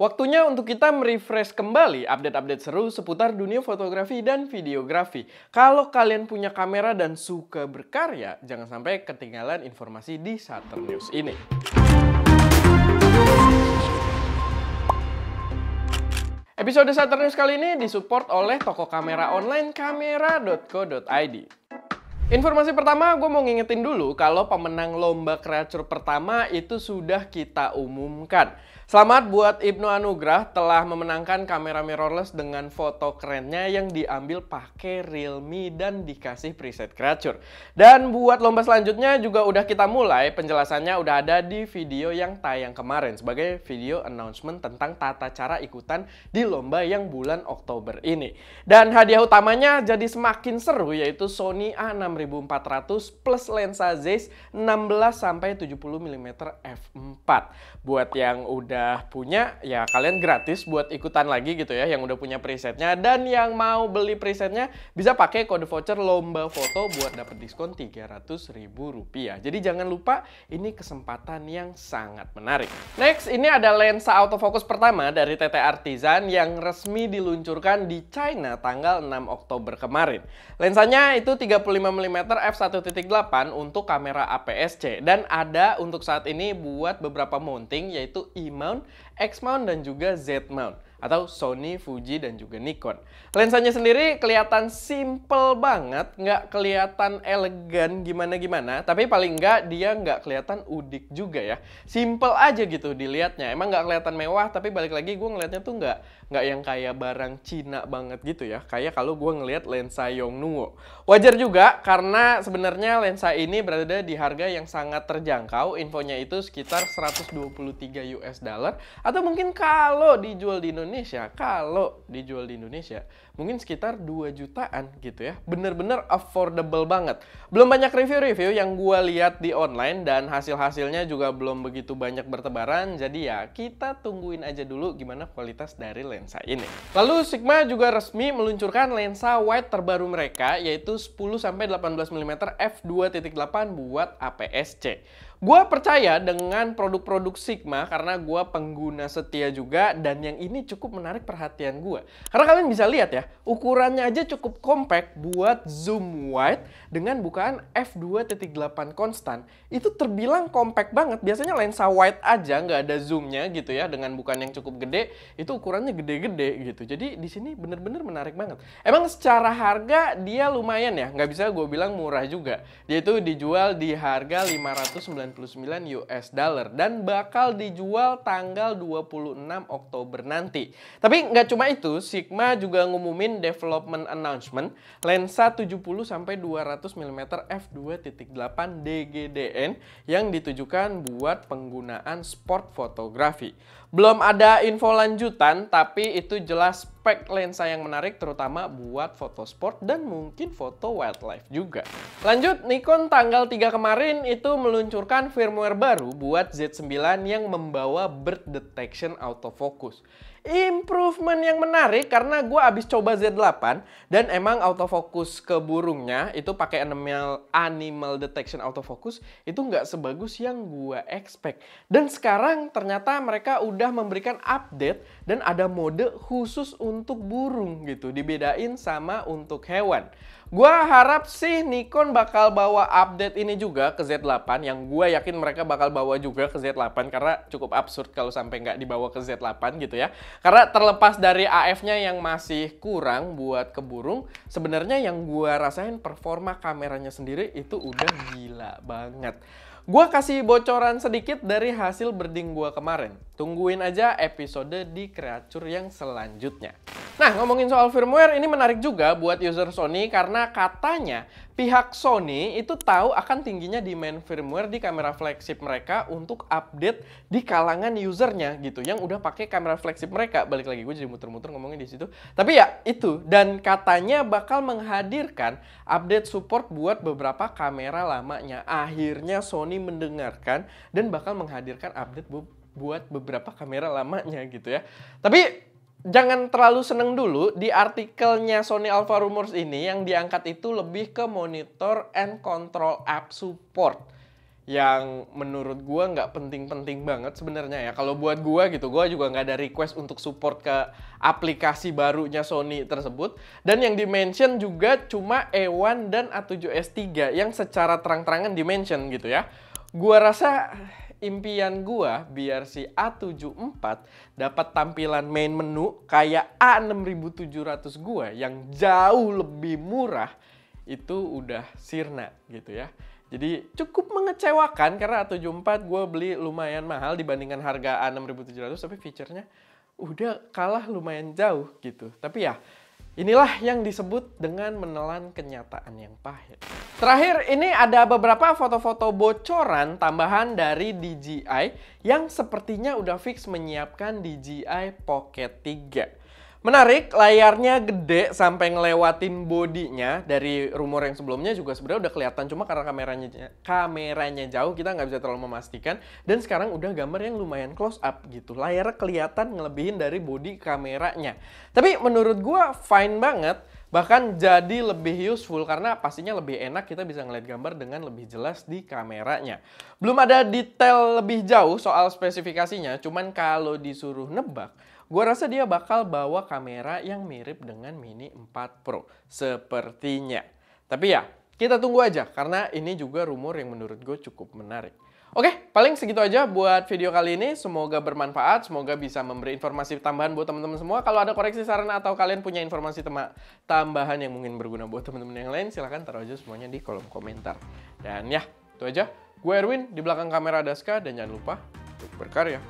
Waktunya untuk kita merefresh kembali update-update seru seputar dunia fotografi dan videografi. Kalau kalian punya kamera dan suka berkarya, jangan sampai ketinggalan informasi di Shutter News ini. Episode Shutter News kali ini disupport oleh toko kamera online kamera.co.id. Informasi pertama, gue mau ngingetin dulu kalau pemenang lomba kreatur pertama itu sudah kita umumkan. Selamat buat Ibnu Anugrah telah memenangkan kamera mirrorless dengan foto kerennya yang diambil pakai Realme dan dikasih preset kreatur. Dan buat lomba selanjutnya juga udah kita mulai, penjelasannya udah ada di video yang tayang kemarin sebagai video announcement tentang tata cara ikutan di lomba yang bulan Oktober ini. Dan hadiah utamanya jadi semakin seru, yaitu Sony A6400 plus lensa Zeiss 16-70mm f4. Buat yang udah punya, ya kalian gratis buat ikutan lagi gitu ya, yang udah punya presetnya. Dan yang mau beli presetnya bisa pakai kode voucher lomba foto buat dapat diskon Rp300.000. Jadi jangan lupa, ini kesempatan yang sangat menarik. Next, ini ada lensa autofocus pertama dari TT Artisan yang resmi diluncurkan di China tanggal 6 Oktober kemarin. Lensanya itu 35mm f1.8 untuk kamera APS-C dan ada untuk saat ini buat beberapa mounting, yaitu E-mount, X-mount, dan juga Z-mount atau Sony, Fuji, dan juga Nikon. Lensanya sendiri kelihatan simple banget, nggak kelihatan elegan gimana-gimana, tapi paling nggak dia nggak kelihatan udik juga ya. Simple aja gitu dilihatnya, emang nggak kelihatan mewah, tapi balik lagi gue ngelihatnya tuh nggak yang kayak barang Cina banget gitu ya, kayak kalau gue ngelihat lensa Yongnuo. Wajar juga karena sebenarnya lensa ini berada di harga yang sangat terjangkau, infonya itu sekitar $123 atau mungkin kalau dijual di Indonesia, mungkin sekitar 2 jutaan gitu ya. Bener-bener affordable banget. Belum banyak review-review yang gue lihat di online dan hasil-hasilnya juga belum begitu banyak bertebaran. Jadi ya kita tungguin aja dulu gimana kualitas dari lensa ini. Lalu Sigma juga resmi meluncurkan lensa wide terbaru mereka, yaitu 10-18mm f2.8 buat APS-C. Gue percaya dengan produk-produk Sigma karena gue pengguna setia juga, dan yang ini cukup menarik perhatian gue. Karena kalian bisa lihat ya, ukurannya aja cukup compact buat zoom wide dengan bukaan f2.8 konstan. Itu terbilang compact banget. Biasanya lensa wide aja nggak ada zoomnya gitu ya, dengan bukaan yang cukup gede, itu ukurannya gede-gede gitu. Jadi di sini bener-bener menarik banget. Emang secara harga dia lumayan ya, nggak bisa gue bilang murah juga. Dia itu dijual di harga $599 dan bakal dijual tanggal 26 Oktober nanti. Tapi nggak cuma itu, Sigma juga ngumumin development announcement lensa 70-200mm f2.8 DGDN yang ditujukan buat penggunaan sport fotografi. Belum ada info lanjutan, tapi itu jelas spek lensa yang menarik terutama buat foto sport dan mungkin foto wildlife juga. Lanjut, Nikon tanggal 3 kemarin itu meluncurkan firmware baru buat Z9 yang membawa bird detection autofocus. Improvement yang menarik karena gue abis coba Z8 dan emang autofocus ke burungnya itu pakai animal detection autofocus itu nggak sebagus yang gue expect. Dan sekarang ternyata mereka udah memberikan update dan ada mode khusus untuk burung gitu, dibedain sama untuk hewan. Gua harap sih Nikon bakal bawa update ini juga ke Z8, yang gue yakin mereka bakal bawa juga ke Z8 karena cukup absurd kalau sampai nggak dibawa ke Z8 gitu ya. Karena terlepas dari AF-nya yang masih kurang buat ke burung, sebenarnya yang gue rasain performa kameranya sendiri itu udah gila banget. Gue kasih bocoran sedikit dari hasil birding gue kemarin. Tungguin aja episode di kreatur yang selanjutnya. Nah, ngomongin soal firmware, ini menarik juga buat user Sony karena katanya pihak Sony itu tahu akan tingginya demand firmware di kamera flagship mereka untuk update di kalangan usernya gitu, yang udah pakai kamera flagship mereka. Balik lagi gue jadi muter-muter ngomongin di situ. Tapi ya itu, dan katanya bakal menghadirkan update support buat beberapa kamera lamanya. Akhirnya Sony mendengarkan dan bakal menghadirkan update buat beberapa kamera lamanya gitu ya. Tapi jangan terlalu seneng dulu, di artikelnya Sony Alpha Rumors ini yang diangkat itu lebih ke monitor and control app support. yang menurut gua nggak penting-penting banget sebenarnya ya. Kalau buat gua gitu, gua juga nggak ada request untuk support ke aplikasi barunya Sony tersebut. Dan yang di-mention juga cuma E1 dan A7S3 yang secara terang-terangan di-mention gitu ya. Gua rasa impian gua biar si A74 dapat tampilan main menu kayak A6700 gua yang jauh lebih murah itu udah sirna gitu ya. Jadi cukup mengecewakan karena A74 gue beli lumayan mahal dibandingkan harga A6700, tapi fiturnya udah kalah lumayan jauh gitu. Tapi ya inilah yang disebut dengan menelan kenyataan yang pahit. Terakhir, ini ada beberapa foto-foto bocoran tambahan dari DJI yang sepertinya udah fix menyiapkan DJI Pocket 3. Menarik, layarnya gede sampai ngelewatin bodinya. Dari rumor yang sebelumnya juga sebenarnya udah kelihatan, cuma karena kameranya jauh kita nggak bisa terlalu memastikan. Dan sekarang udah gambar yang lumayan close up gitu. Layarnya kelihatan ngelebihin dari bodi kameranya. Tapi menurut gua fine banget. Bahkan jadi lebih useful karena pastinya lebih enak kita bisa ngeliat gambar dengan lebih jelas di kameranya. Belum ada detail lebih jauh soal spesifikasinya, cuman kalau disuruh nebak, gua rasa dia bakal bawa kamera yang mirip dengan Mini 4 Pro. Sepertinya. Tapi ya, kita tunggu aja karena ini juga rumor yang menurut gue cukup menarik. Oke, paling segitu aja buat video kali ini. Semoga bermanfaat, semoga bisa memberi informasi tambahan buat teman-teman semua. Kalau ada koreksi saran atau kalian punya informasi tambahan yang mungkin berguna buat teman-teman yang lain, silahkan taruh aja semuanya di kolom komentar. Dan ya, itu aja. Gue Erwin, di belakang kamera Daska, dan jangan lupa untuk berkarya.